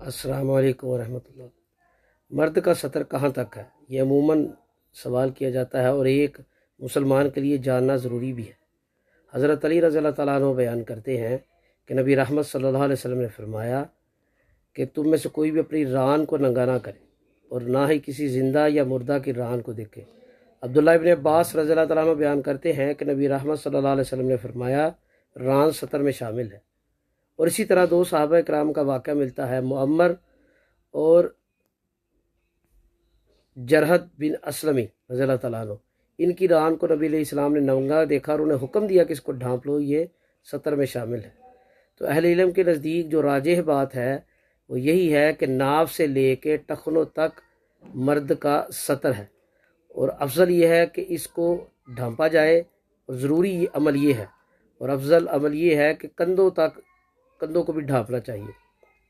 अस्सलाम वालेकुम वरहमतुल्लाह। मर्द का सतर कहाँ तक है, ये अमूमन सवाल किया जाता है और एक मुसलमान के लिए जानना ज़रूरी भी है। हज़रत अली रज़ी अल्लाह तआला अन्हु बयान करते हैं कि नबी रहमत सल्लल्लाहु अलैहि वसल्लम ने फरमाया कि तुम में से कोई भी अपनी रान को नंगा ना करे और ना ही किसी ज़िंदा या मुर्दा की रान को देखे। अब्दुल्लाह इब्न अब्बास रज़ी अल्लाह तआला अन्हु बयान करते हैं कि नबी रहमत सल्लल्लाहु अलैहि वसल्लम ने फरमाया रान सतर में शामिल है। और इसी तरह दो सहाबा इकराम का वाक़या मिलता है, मुअम्मर और जरहद बिन असलमी रज़ी अल्लाह तआला अन्हु। इनकी रान को नबी अलैहिस्सलाम ने नंगा देखा और उन्हें हुक्म दिया कि इसको ढांप लो, ये सतर में शामिल है। तो अहले इल्म के नज़दीक जो राजिह बात है वो यही है कि नाव से लेके टखनों तक मर्द का सतर है और अफजल ये है कि इसको ढांपा जाए और ज़रूरी अमल ये है और अफजल अमल ये है कि कंधों को भी ढांपना चाहिए।